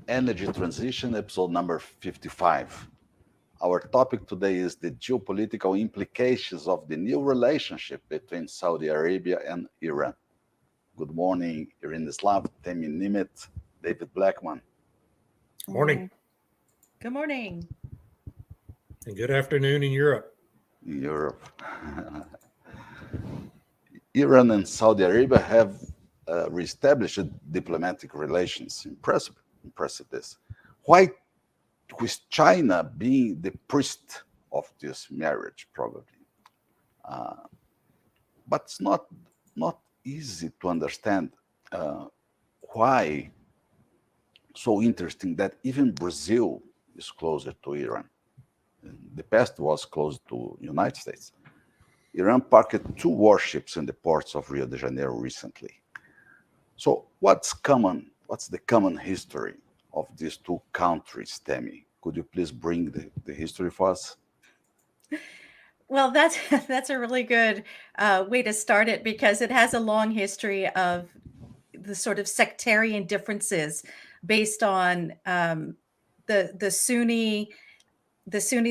Energy Transition, episode number 55. Our topic today is the geopolitical implications of the new relationship between Saudi Arabia and Iran. Good morning, Irineslav, Temi Nimet, David Blackman. Morning. Good morning. And good afternoon in Europe. In Europe. Iran and Saudi Arabia have reestablished diplomatic relations. Impressive this. Why, with China being the priest of this marriage, probably. But it's not easy to understand why so interesting that even Brazil is closer to Iran. In the past was close to United States. Iran parked 2 warships in the ports of Rio de Janeiro recently. So what's the common history of these 2 countries, Temi? Could you please bring the history for us? Well, that's a really good way to start it because it has a long history of the sort of sectarian differences based on the Sunnis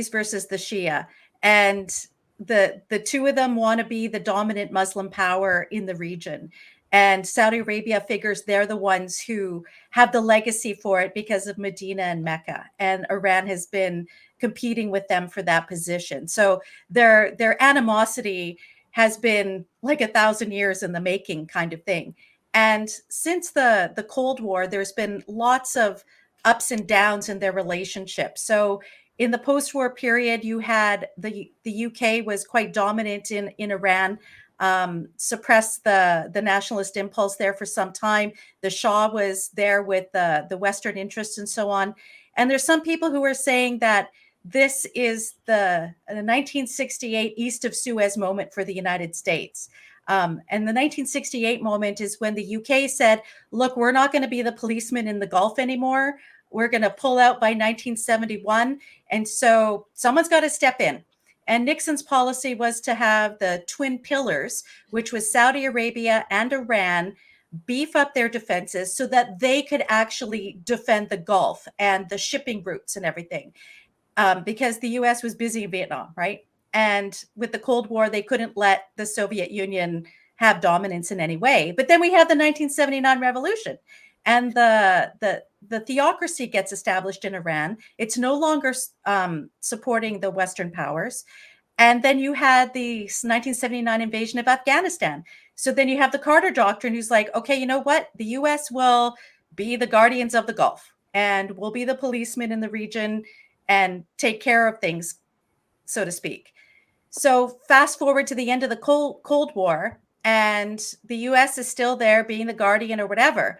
versus the Shia, and the 2 of them want to be the dominant Muslim power in the region. And Saudi Arabia figures they're the ones who have the legacy for it because of Medina and Mecca. And Iran has been competing with them for that position. So their animosity has been like 1,000 years in the making kind of thing. And since the Cold War, there's been lots of ups and downs in their relationship. So in the post-war period, you had the UK was quite dominant in Iran. Suppressed the nationalist impulse there for some time. The Shah was there with the Western interests and so on. And there's some people who are saying that this is the 1968 East of Suez moment for the United States. And the 1968 moment is when the UK said, look, we're not going to be the policeman in the Gulf anymore. We're going to pull out by 1971. And so someone's got to step in. And Nixon's policy was to have the twin pillars, which was Saudi Arabia and Iran, beef up their defenses so that they could actually defend the Gulf and the shipping routes and everything. Because the US was busy in Vietnam, right? And with the Cold War, they couldn't let the Soviet Union have dominance in any way. But then we have the 1979 revolution. And the theocracy gets established in Iran. It's no longer supporting the Western powers. And then you had the 1979 invasion of Afghanistan. So then you have the Carter Doctrine, who's like, okay, you know what? The US will be the guardians of the Gulf and will be the policemen in the region and take care of things, so to speak. So fast forward to the end of the Cold War, and the US is still there being the guardian or whatever.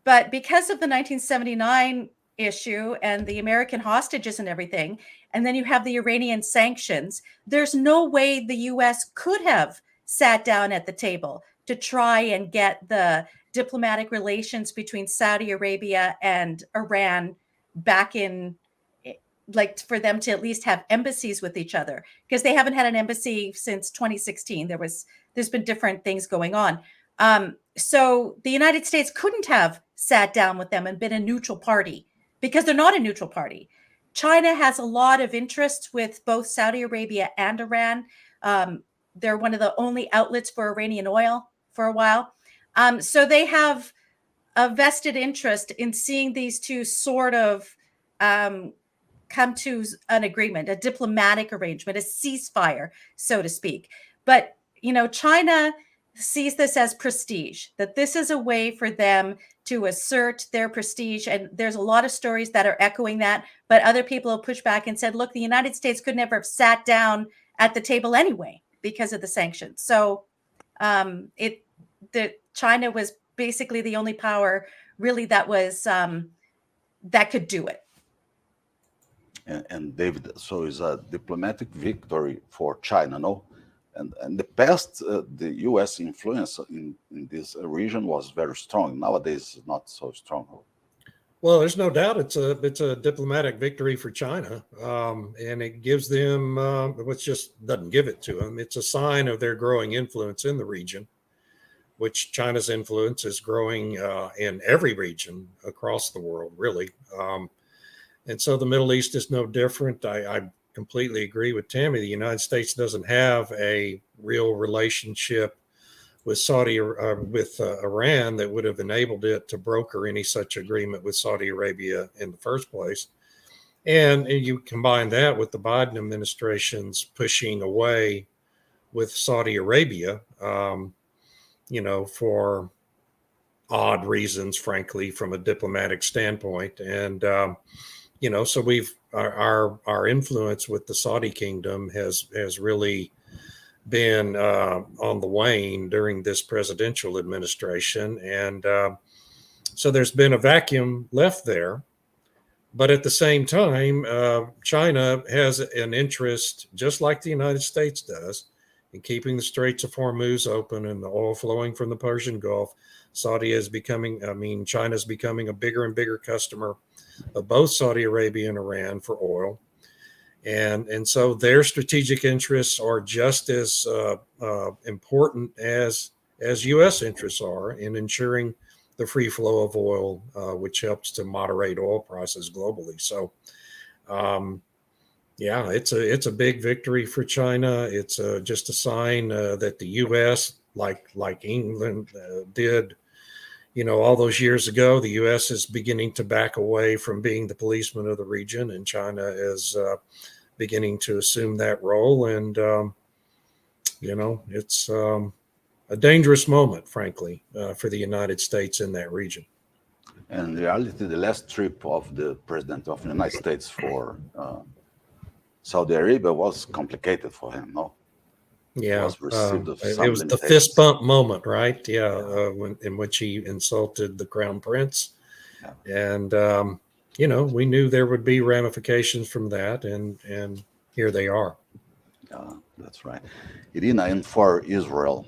But because of the 1979 issue and the American hostages and everything, and then you have the Iranian sanctions, there's no way the US could have sat down at the table to try and get the diplomatic relations between Saudi Arabia and Iran back in, like, for them to at least have embassies with each other, because they haven't had an embassy since 2016. There's been different things going on. So the United States couldn't have sat down with them and been a neutral party because they're not a neutral party. China has a lot of interest with both Saudi Arabia and Iran. They're one of the only outlets for Iranian oil for a while. So they have a vested interest in seeing these 2 sort of come to an agreement, a diplomatic arrangement, a ceasefire, so to speak. But, China sees this as prestige, that this is a way for them to assert their prestige. And there's a lot of stories that are echoing that, but other people have pushed back and said, look, the United States could never have sat down at the table anyway because of the sanctions. So China was basically the only power really that was that could do it. And David, so it's a diplomatic victory for China, no? And in the past, the U.S. influence in this region was very strong. Nowadays, it's not so strong. Well, there's no doubt it's a diplomatic victory for China, and it gives them, which just doesn't give it to them. It's a sign of their growing influence in the region. which China's influence is growing in every region across the world, really. And so the Middle East is no different. I completely agree with Tammy. The United States doesn't have a real relationship with Iran that would have enabled it to broker any such agreement with Saudi Arabia in the first place. And you combine that with the Biden administration's pushing away with Saudi Arabia, for odd reasons, frankly, from a diplomatic standpoint. And, so our influence with the Saudi kingdom has really been on the wane during this presidential administration. And so there's been a vacuum left there. But at the same time, China has an interest, just like the United States does, in keeping the Straits of Hormuz open and the oil flowing from the Persian Gulf. China's becoming a bigger and bigger customer of both Saudi Arabia and Iran for oil. And so their strategic interests are just as important as U.S. interests are in ensuring the free flow of oil, which helps to moderate oil prices globally. So, it's a big victory for China. It's just a sign that the U.S., like England did, all those years ago, the U.S. is beginning to back away from being the policeman of the region, and China is beginning to assume that role. And it's a dangerous moment, frankly, for the United States in that region. And in reality, the last trip of the President of the United States for Saudi Arabia was complicated for him, no? Yeah, was received of it some was the limitations. fist bump moment, right? Yeah, in which he insulted the crown prince. Yeah. And, we knew there would be ramifications from that, and here they are. That's right. Irina, and for Israel,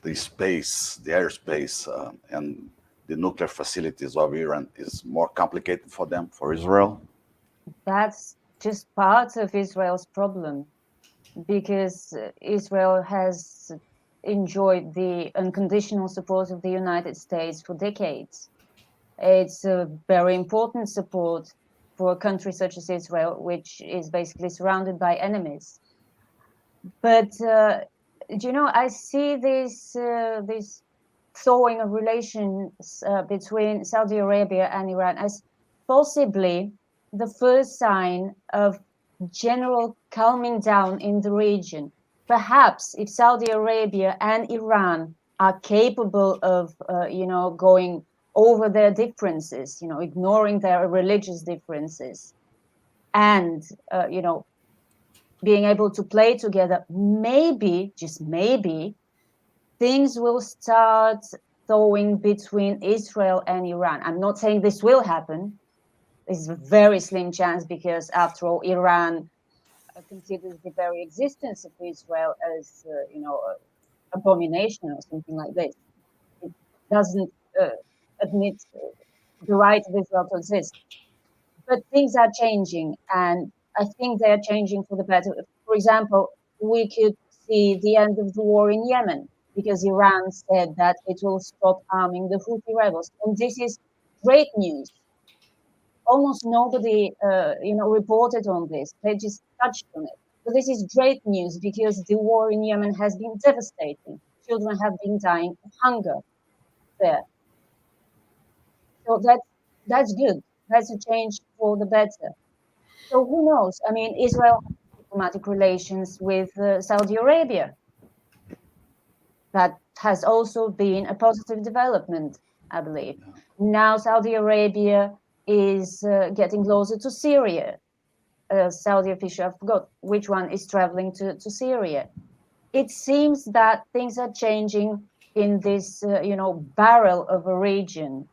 the space, the airspace, and the nuclear facilities of Iran is more complicated for them, for Israel? That's just part of Israel's problem, because Israel has enjoyed the unconditional support of the United States for decades. It's a very important support for a country such as Israel, which is basically surrounded by enemies. But I see this thawing of relations between Saudi Arabia and Iran as possibly the first sign of general calming down in the region. Perhaps if Saudi Arabia and Iran are capable of, going over their differences, ignoring their religious differences, and, being able to play together, maybe, just maybe, things will start thawing between Israel and Iran. I'm not saying this will happen. It's a very slim chance, because after all, Iran considers the very existence of Israel as, abomination or something like this. It doesn't admit the right of Israel to exist. But things are changing, and I think they are changing for the better. For example, we could see the end of the war in Yemen, because Iran said that it will stop arming the Houthi rebels. And this is great news. Almost nobody, reported on this. They just touched on it. But this is great news, because the war in Yemen has been devastating. Children have been dying of hunger there. So that's good. That's a change for the better. So who knows? I mean, Israel has diplomatic relations with Saudi Arabia. That has also been a positive development, I believe. Now Saudi Arabia is getting closer to Syria. Saudi official, I forgot which one, is traveling to Syria. It seems that things are changing in this, barrel of a region.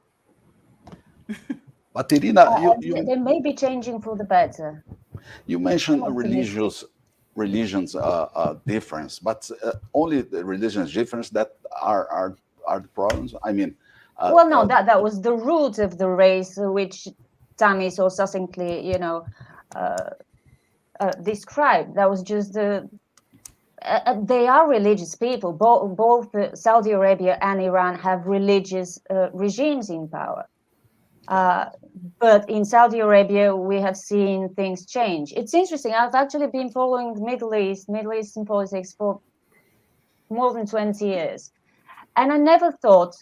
But Irina, they may be changing for the better. You mentioned religions difference, but only the religions difference that are the problems. I mean, well, no, that was the root of the race, which Tammy so succinctly, described. That was just they are religious people. Both Saudi Arabia and Iran have religious regimes in power. But in Saudi Arabia, we have seen things change. It's interesting. I've actually been following Middle Eastern politics for more than 20 years. And I never thought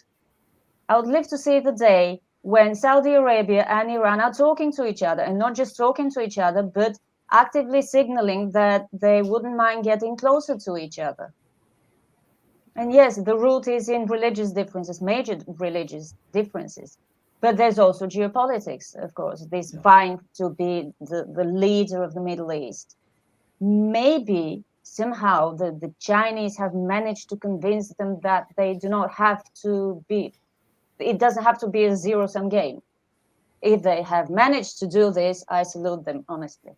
I would live to see the day when Saudi Arabia and Iran are talking to each other, and not just talking to each other, but actively signaling that they wouldn't mind getting closer to each other. And yes, the root is in religious differences, major religious differences. But there's also geopolitics, of course, this vying to be the leader of the Middle East. Maybe somehow the Chinese have managed to convince them that they do not have to be, it doesn't have to be a zero-sum game. If they have managed to do this, I salute them, honestly.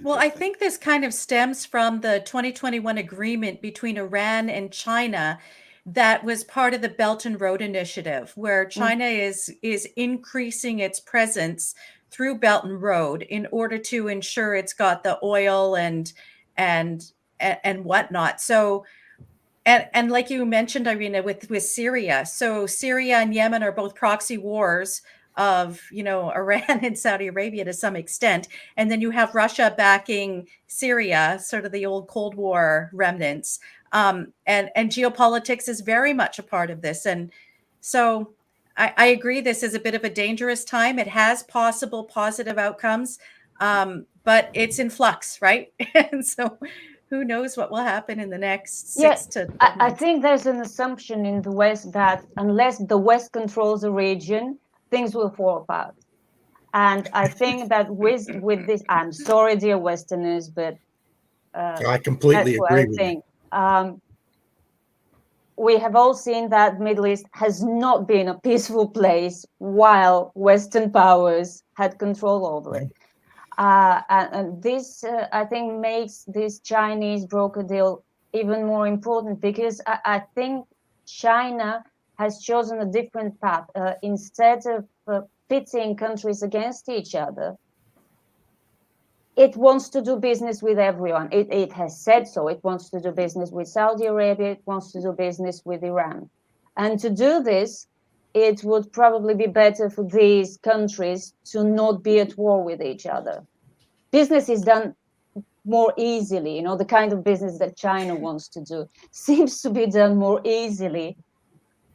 Well, I think this kind of stems from the 2021 agreement between Iran and China that was part of the Belt and Road Initiative, where China is increasing its presence through Belt and Road in order to ensure it's got the oil and whatnot. So, and like you mentioned, Irina, with Syria. So Syria and Yemen are both proxy wars of, Iran and Saudi Arabia to some extent. And then you have Russia backing Syria, sort of the old Cold War remnants. And geopolitics is very much a part of this. And so I agree, this is a bit of a dangerous time. It has possible positive outcomes, but it's in flux, right? And so who knows what will happen in the next 6 to 12 months. I think there's an assumption in the West that unless the West controls a region, things will fall apart. And I think that with this, I'm sorry, dear Westerners, but I completely agree with you. We have all seen that Middle East has not been a peaceful place while Western powers had control over it. And this, I think, makes this Chinese broker deal even more important, because I think China has chosen a different path. Instead of pitting countries against each other, it wants to do business with everyone. It has said so. It wants to do business with Saudi Arabia. It wants to do business with Iran. And to do this, it would probably be better for these countries to not be at war with each other. Business is done more easily. The kind of business that China wants to do seems to be done more easily,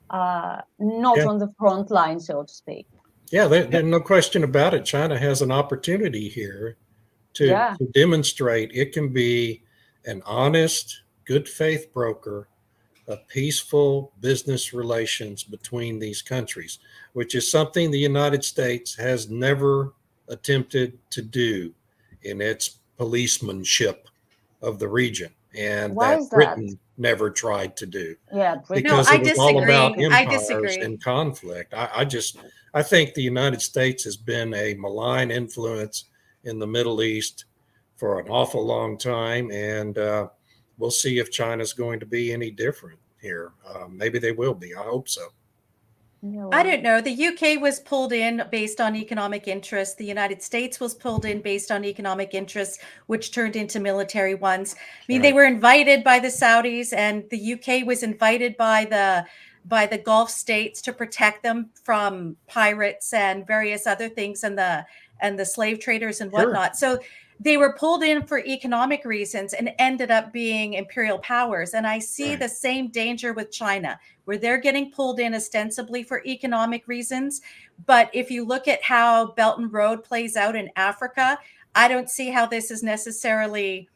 not on the front line, so to speak. Yeah, there's no question about it. China has an opportunity here to demonstrate it can be an honest, good faith broker of peaceful business relations between these countries, which is something the United States has never attempted to do in its policemanship of the region, and Why that is that? Britain never tried to do. Yeah, because No, I it was all about disagree. I empires disagree. and conflict. I think the United States has been a malign influence in the Middle East for an awful long time, and we'll see if China's going to be any different here. Maybe they will be. I hope so. I don't know. The UK was pulled in based on economic interests. The United States was pulled in based on economic interests, which turned into military ones. I mean, they were invited by the Saudis, and the UK was invited by the Gulf states to protect them from pirates and various other things, and the slave traders and whatnot. So they were pulled in for economic reasons and ended up being imperial powers. And I see the same danger with China, where they're getting pulled in ostensibly for economic reasons. But if you look at how Belt and Road plays out in Africa, I don't see how this is necessarily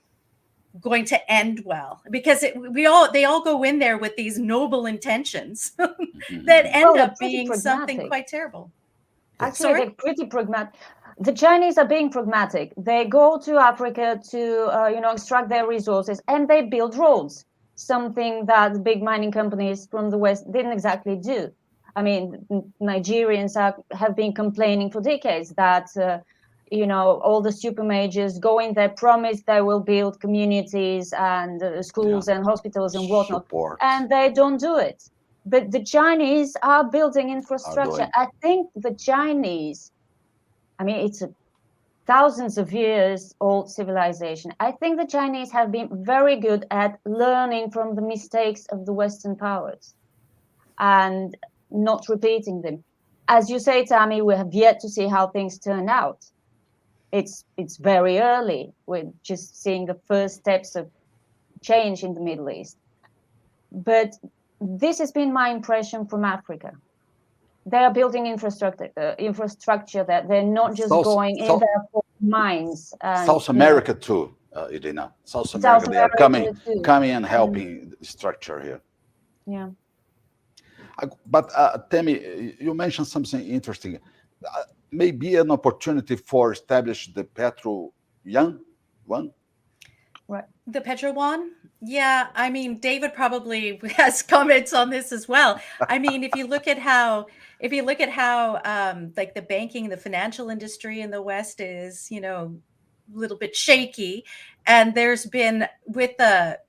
going to end well, because they all go in there with these noble intentions that end up being something quite terrible. Actually, they're pretty pragmatic. The Chinese are being pragmatic. They go to Africa to extract their resources, and they build roads, something that big mining companies from the West didn't exactly do. I mean, Nigerians have been complaining for decades that all the super majors go in there, promise they will build communities and schools and hospitals and whatnot, and they don't do it. But the Chinese are building infrastructure. I think the Chinese, I mean, it's a thousands of years old civilization. I think the Chinese have been very good at learning from the mistakes of the Western powers and not repeating them. As you say, Tammy, we have yet to see how things turn out. It's very early. We're just seeing the first steps of change in the Middle East. But this has been my impression from Africa. They are building infrastructure that they're not just going in there for mines. South America too, Irina. South America, they are coming and helping the structure here. Yeah. But Temi, you mentioned something interesting. Maybe an opportunity for establish the Petro Yuan one. Right. The Petro Yuan? Yeah, I mean, David probably has comments on this as well. I mean, if you look at how like the banking, the financial industry in the West is, a little bit shaky, and there's been with the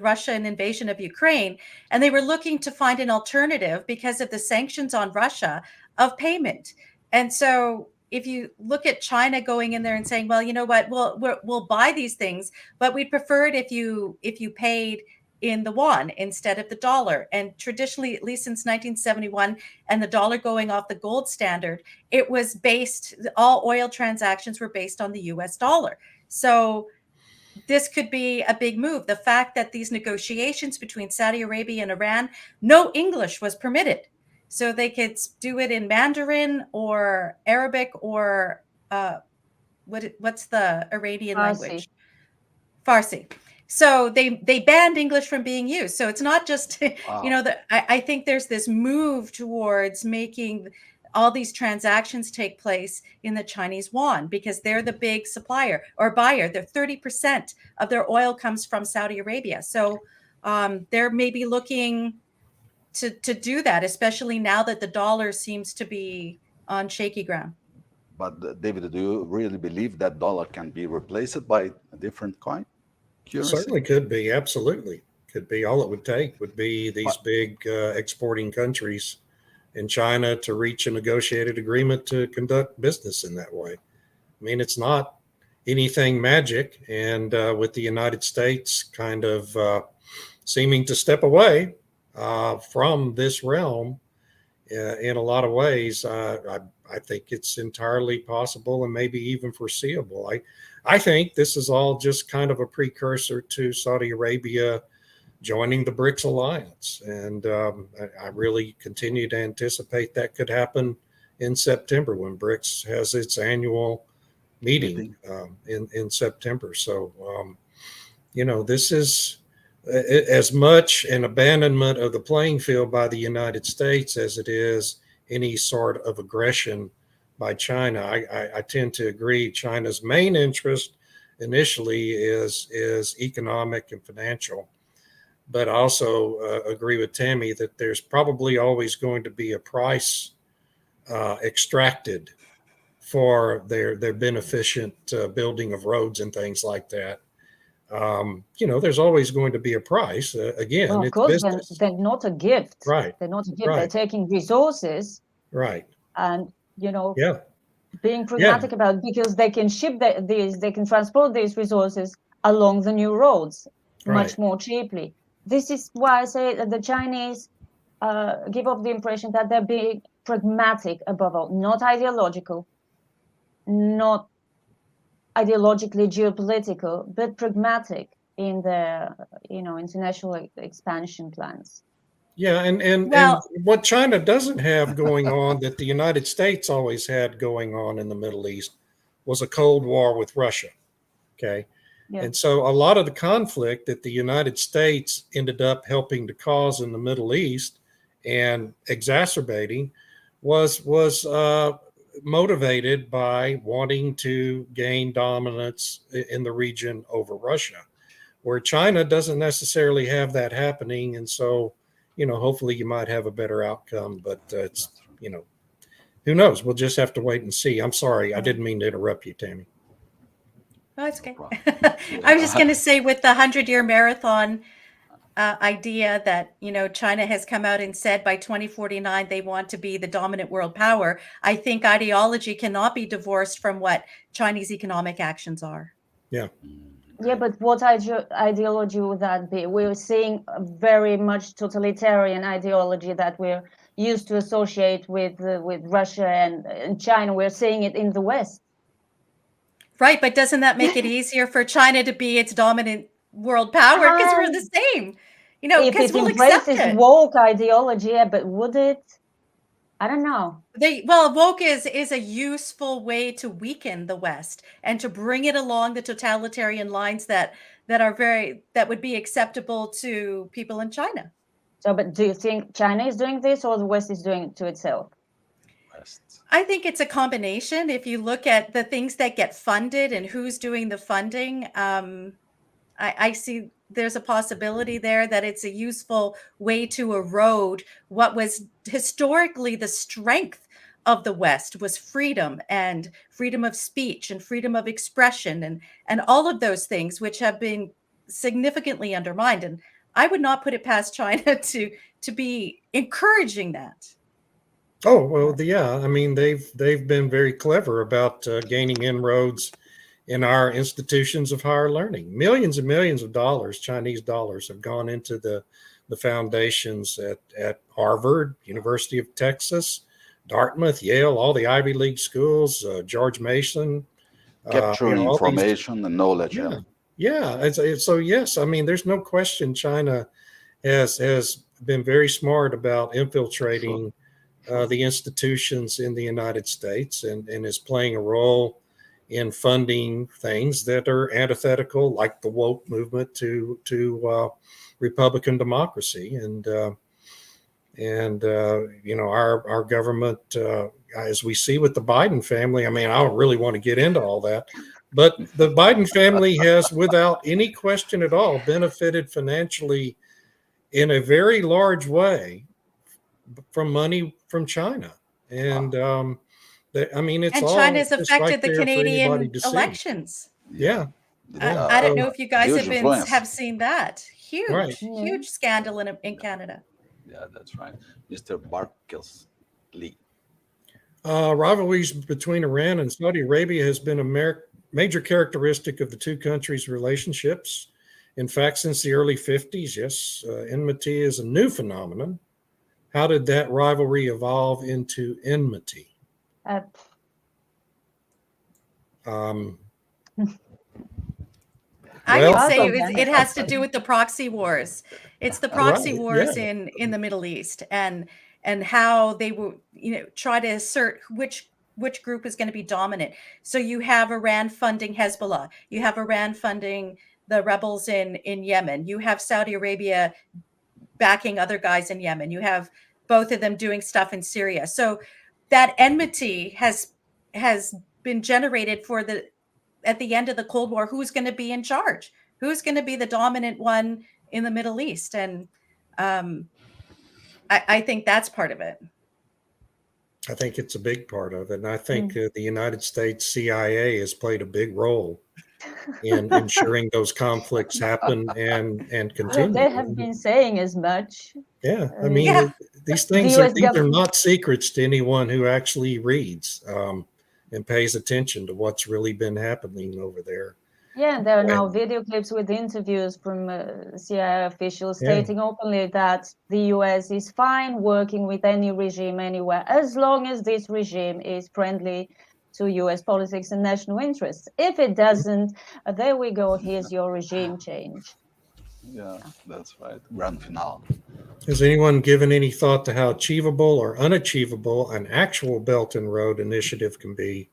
Russian invasion of Ukraine, and they were looking to find an alternative because of the sanctions on Russia of payment. And so if you look at China going in there and saying, well, you know what, we'll buy these things, but we'd prefer it if you paid in the yuan instead of the dollar. And traditionally, at least since 1971, and the dollar going off the gold standard, it was based, all oil transactions were based on the US dollar. So this could be a big move. The fact that these negotiations between Saudi Arabia and Iran, no English was permitted. So they could do it in Mandarin or Arabic or what's the Iranian language? Farsi. So they banned English from being used. So it's not just, wow. I think there's this move towards making all these transactions take place in the Chinese yuan because they're the big supplier or buyer. They're 30% of their oil comes from Saudi Arabia. So they're maybe looking to do that, especially now that the dollar seems to be on shaky ground. But David, do you really believe that dollar can be replaced by a different coin? Currency? Certainly could be, absolutely. Could be. All it would take would be these big exporting countries in China to reach a negotiated agreement to conduct business in that way. I mean, it's not anything magic. And with the United States kind of seeming to step away from this realm in a lot of ways, I think it's entirely possible and maybe even foreseeable. I think this is all just kind of a precursor to Saudi Arabia joining the BRICS alliance. And I really continue to anticipate that could happen in September when BRICS has its annual meeting in September. So, this is as much an abandonment of the playing field by the United States as it is any sort of aggression by China. I tend to agree China's main interest initially is economic and financial. But I also agree with Tammy that there's probably always going to be a price extracted for their beneficent building of roads and things like that. There's always going to be a price. Again, well, of course, they're not a gift. Right. They're not a gift. Right. They're taking resources. Right. And, being pragmatic about it because they can ship they can transport these resources along the new roads much more cheaply. This is why I say that the Chinese give off the impression that they're being pragmatic above all, not ideological, not ideologically geopolitical, but pragmatic in their, international expansion plans. Yeah, and what China doesn't have going on that the United States always had going on in the Middle East was a Cold War with Russia. Okay. Yeah. And so a lot of the conflict that the United States ended up helping to cause in the Middle East and exacerbating was motivated by wanting to gain dominance in the region over Russia, where China doesn't necessarily have that happening. And so, hopefully you might have a better outcome, but it's, who knows? We'll just have to wait and see. I'm sorry. I didn't mean to interrupt you, Tammy. Oh, it's okay. I was just going to say with the 100-year marathon, idea that, China has come out and said by 2049 they want to be the dominant world power. I think ideology cannot be divorced from what Chinese economic actions are. Yeah. Yeah, but what ideology would that be? We're seeing a very much totalitarian ideology that we're used to associate with Russia and China. We're seeing it in the West. Right, but doesn't that make it easier for China to be its dominant world power? Because we're the same, If because it we'll accept embraces it. woke ideology, yeah, but would it? I don't know. Woke is a useful way to weaken the West and to bring it along the totalitarian lines that would be acceptable to people in China. So, but do you think China is doing this or the West is doing it to itself? West. I think it's a combination. If you look at the things that get funded and who's doing the funding, I see there's a possibility there that it's a useful way to erode what was historically the strength of the West, was freedom and freedom of speech and freedom of expression and all of those things which have been significantly undermined. And I would not put it past China to be encouraging that. Oh, well, yeah. I mean, they've been very clever about gaining inroads in our institutions of higher learning. Millions and millions of dollars, Chinese dollars, have gone into the foundations at Harvard, University of Texas, Dartmouth, Yale, all the Ivy League schools, George Mason. Capturing all these- information and knowledge. Yeah. Yeah. So yes, I mean, there's no question China has been very smart about infiltrating the institutions in the United States and is playing a role in funding things that are antithetical, like the woke movement, to Republican democracy. And our government, as we see with the Biden family, I mean, I don't really want to get into all that, but the Biden family has, without any question at all, benefited financially in a very large way from money from China. And I mean, it's And all China's just right affected the there for anybody Canadian to see. elections. Yeah. I don't know if you guys huge influence. have seen that. Huge, Right. huge scandal in Canada. Yeah, that's right. Mr. Barkels Lee. Rivalries between Iran and Saudi Arabia has been a major characteristic of the two countries' relationships. In fact, since the early 50s, yes, enmity is a new phenomenon. How did that rivalry evolve into enmity? I Well- would say it has to do with the proxy wars. It's the proxy Right, wars yeah. in the Middle East and how they will, try to assert which group is going to be dominant. So you have Iran funding Hezbollah. You have Iran funding the rebels in Yemen. You have Saudi Arabia backing other guys in Yemen. You have both of them doing stuff in Syria. So that enmity has been generated at the end of the Cold War. Who's going to be in charge? Who's going to be the dominant one in the Middle East? And I think that's part of it. I think it's a big part of it. And I think the United States CIA has played a big role in ensuring those conflicts happen and continue. They have been saying as much. Yeah. I mean, Yeah. these things US these are government- not secrets to anyone who actually reads and pays attention to what's really been happening over there. Yeah, and there are now video clips with interviews from CIA officials stating openly that the US is fine working with any regime anywhere, as long as this regime is friendly to US politics and national interests. If it doesn't, there we go, here's your regime change. Yeah, that's right. Grand finale. Has anyone given any thought to how achievable or unachievable an actual Belt and Road initiative can be,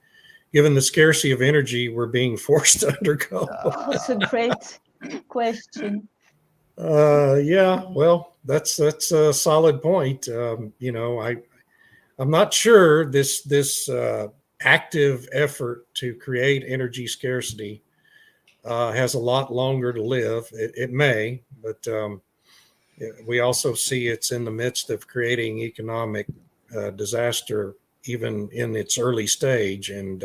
given the scarcity of energy we're being forced to undergo? That's a great question. Yeah, well, that's a solid point. I'm not sure this active effort to create energy scarcity has a lot longer to live. It may, but we also see it's in the midst of creating economic disaster, even in its early stage. And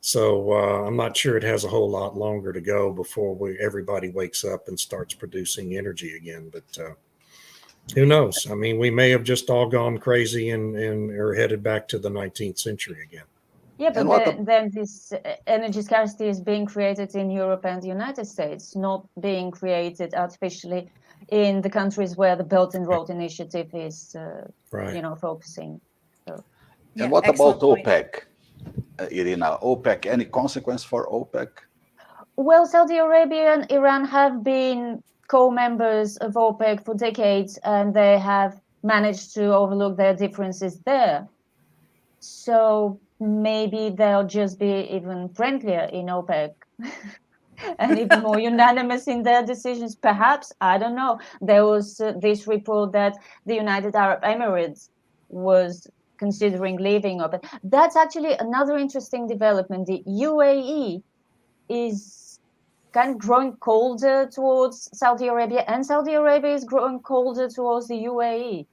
So I'm not sure it has a whole lot longer to go before everybody wakes up and starts producing energy again. But who knows? I mean, we may have just all gone crazy and are headed back to the 19th century again. Yeah, but then this energy scarcity is being created in Europe and the United States, not being created artificially in the countries where the Belt and Road Initiative is, focusing. So. And what about OPEC, Irina? OPEC, any consequence for OPEC? Well, Saudi Arabia and Iran have been co-members of OPEC for decades, and they have managed to overlook their differences there. So maybe they'll just be even friendlier in OPEC and even more unanimous in their decisions. Perhaps, I don't know. There was this report that the United Arab Emirates was considering leaving OPEC. That's actually another interesting development. The UAE is kind of growing colder towards Saudi Arabia, and Saudi Arabia is growing colder towards the UAE.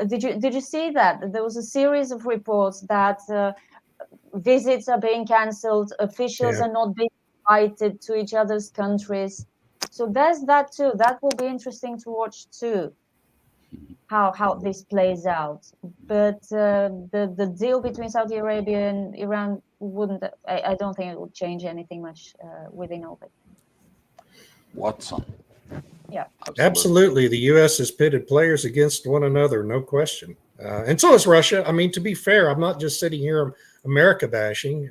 Did you see that? There was a series of reports that visits are being cancelled, officials are not being invited to each other's countries. So there's that too. That will be interesting to watch too, how this plays out. But the deal between Saudi Arabia and Iran wouldn't. I don't think it would change anything much within OPEC. Watson. Yeah, absolutely. The U.S. has pitted players against one another, no question. And so is Russia. I mean, to be fair, I'm not just sitting here America bashing.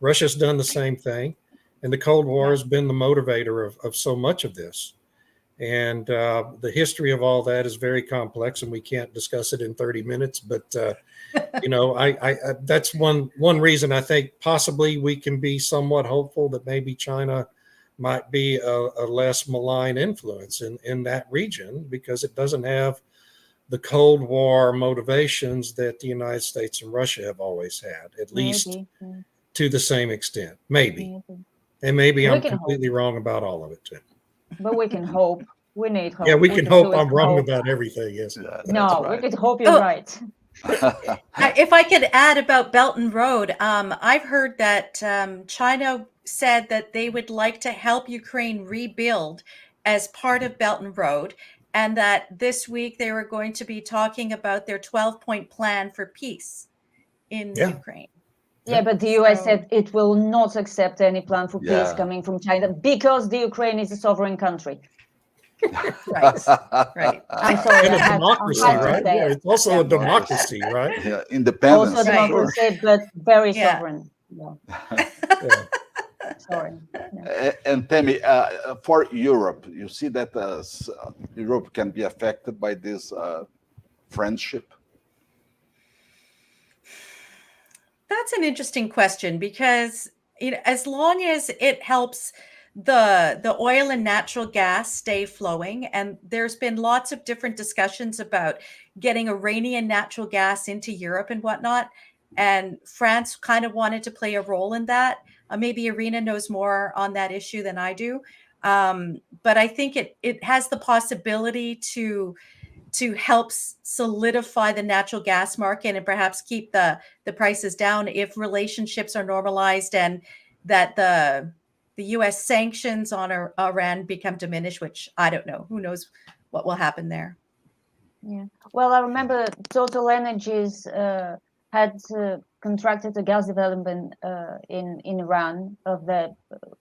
Russia's done the same thing. And the Cold War has been the motivator of so much of this. And the history of all that is very complex, and we can't discuss it in 30 minutes. But, I that's one reason I think possibly we can be somewhat hopeful that maybe China might be a less malign influence in that region, because it doesn't have the Cold War motivations that the United States and Russia have always had, at least to the same extent. Maybe. And maybe I'm completely wrong about all of it too. But we can hope. We need hope. Yeah, we can hope I'm wrong about everything. Yes. No, right. We could hope you're right. If I could add about Belt and Road, I've heard that China said that they would like to help Ukraine rebuild as part of Belt and Road, and that this week they were going to be talking about their 12-point plan for peace in Ukraine. Yeah, but the US said it will not accept any plan for peace coming from China because the Ukraine is a sovereign country. Right. I'm sorry. And a democracy, right? Yeah, it's also a democracy, right? Yeah, independence. Also democracy, but very sovereign. Sorry. And Temi, for Europe, you see that Europe can be affected by this friendship? That's an interesting question, because as long as it helps the oil and natural gas stay flowing, and there's been lots of different discussions about getting Iranian natural gas into Europe and whatnot, and France kind of wanted to play a role in that. Maybe Irina knows more on that issue than I do, but I think it has the possibility to help solidify the natural gas market and perhaps keep the prices down if relationships are normalized and that the U.S. sanctions on Iran become diminished, which I don't know. Who knows what will happen there? Yeah. Well, I remember Total Energies had contracted a gas development in Iran of the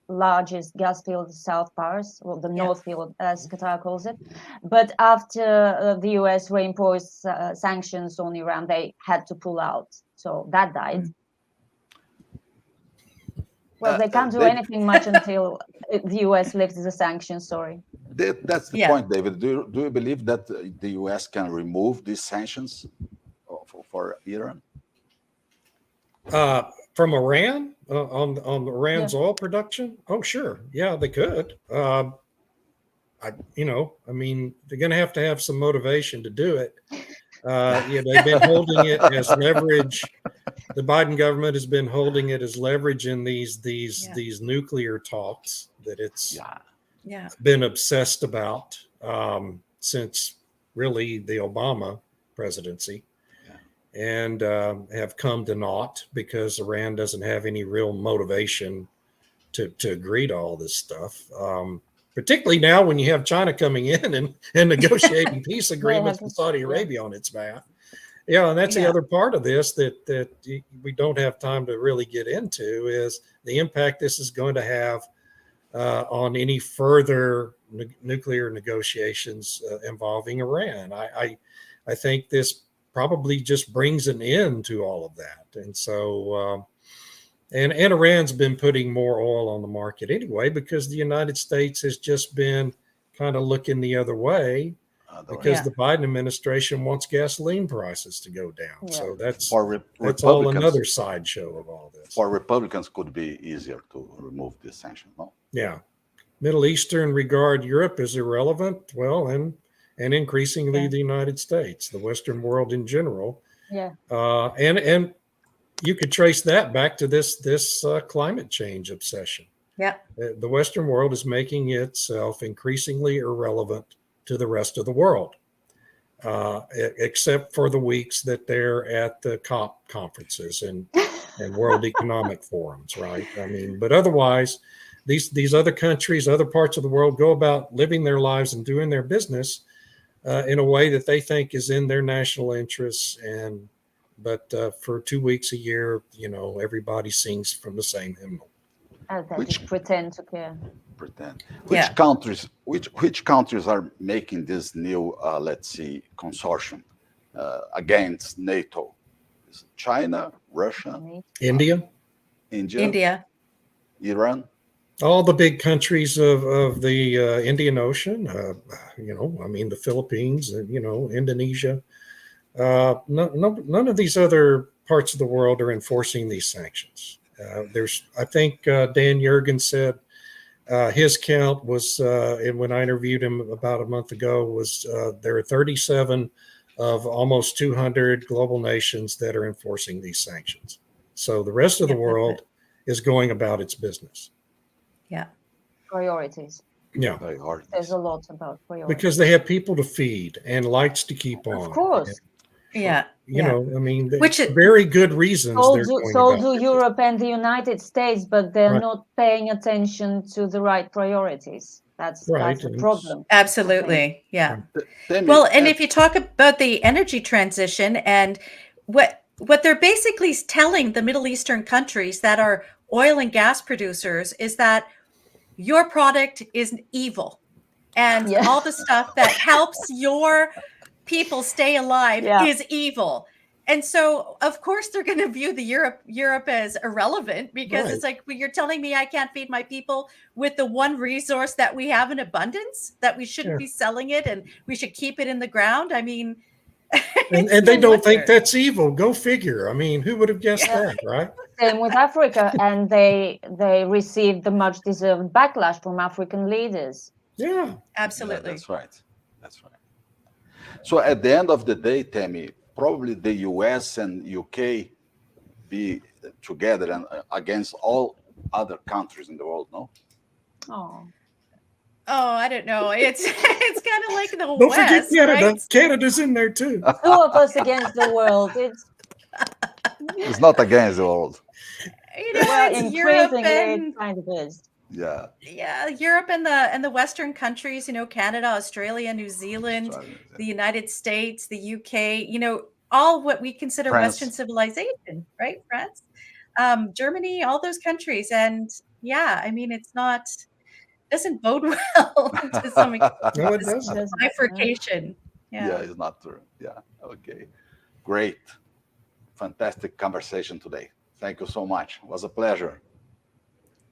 largest gas field, South Pars, or the North Field, as Qatar calls it. But after the US reimposed sanctions on Iran, they had to pull out. So that died. Well, they can't do anything much until the US lifts the sanctions, sorry. That's the point, David. Do you believe that the US can remove these sanctions for Iran? From Iran on Iran's oil production? Oh, sure. Yeah, they could. I mean, they're going to have some motivation to do it. They've been holding it as leverage. The Biden government has been holding it as leverage in these nuclear talks that it's been obsessed about since really the Obama presidency. and have come to naught because Iran doesn't have any real motivation to agree to all this stuff. Particularly now when you have China coming in and negotiating peace agreements with Saudi Arabia on its back. Yeah, and that's the other part of this that we don't have time to really get into is the impact this is going to have on any further nuclear negotiations involving Iran. I think this probably just brings an end to all of that. And so, and Iran's been putting more oil on the market anyway, because the United States has just been kind of looking the other way because the Biden administration wants gasoline prices to go down. Yeah. So that's all another sideshow of all this. For Republicans, could be easier to remove this sanction, no? Yeah. Middle Eastern regard Europe as irrelevant. Well, and increasingly the United States, the Western world in general. Yeah. And you could trace that back to this climate change obsession. Yeah. The Western world is making itself increasingly irrelevant to the rest of the world, except for the weeks that they're at the COP conferences and World Economic Forums, right? I mean, but otherwise, these other countries, other parts of the world go about living their lives and doing their business in a way that they think is in their national interests. But for 2 weeks a year, everybody sings from the same hymnal. Which pretend to care. Pretend. Which countries are making this new, let's see, consortium against NATO? Is it China, Russia, India, Iran? All the big countries of the Indian Ocean. The Philippines, Indonesia. None of these other parts of the world are enforcing these sanctions. I think Dan Yergin said his count was, and when I interviewed him about a month ago, was there are 37 of almost 200 global nations that are enforcing these sanctions. So the rest of the world is going about its business. Yeah. Priorities. Yeah. There's a lot about priorities. Because they have people to feed and lights to keep on. Of course. Which is very good reasons. So do Europe and the United States, but they're not paying attention to the right priorities. That's the problem. Absolutely. Yeah. Well, and if you talk about the energy transition and what they're basically telling the Middle Eastern countries that are oil and gas producers is that your product is evil, and all the stuff that helps your people stay alive is evil. And so, of course, they're going to view the Europe as irrelevant because it's like, well, you're telling me I can't feed my people with the one resource that we have in abundance, that we shouldn't be selling it and we should keep it in the ground. I mean, and they don't think that's evil. Go figure. I mean, who would have guessed that, right? Same with Africa, and they received the much deserved backlash from African leaders. Yeah, absolutely. Yeah, that's right. So at the end of the day, Tammy, probably the US and UK be together and against all other countries in the world, no? Oh, I don't know. It's kind of like the Don't West, forget Canada. right? Canada's in there too. 2 of us against the world. It's not against the world. It's Europe and it kind of is. Yeah, Europe and the Western countries, Canada, Australia, New Zealand, the United States, the UK, all what we consider France. Western civilization, right? France, Germany, all those countries. And doesn't bode well to some extent. No, it doesn't. Bifurcation. Yeah, it's not true. Yeah, okay. Great. Fantastic conversation today. Thank you so much. It was a pleasure.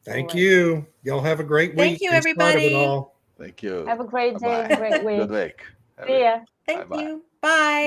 Thank you. Y'all have a great week. Thank you, everybody. Thank you. Have a great day, great week. Good week. See ya. Thank you. Bye.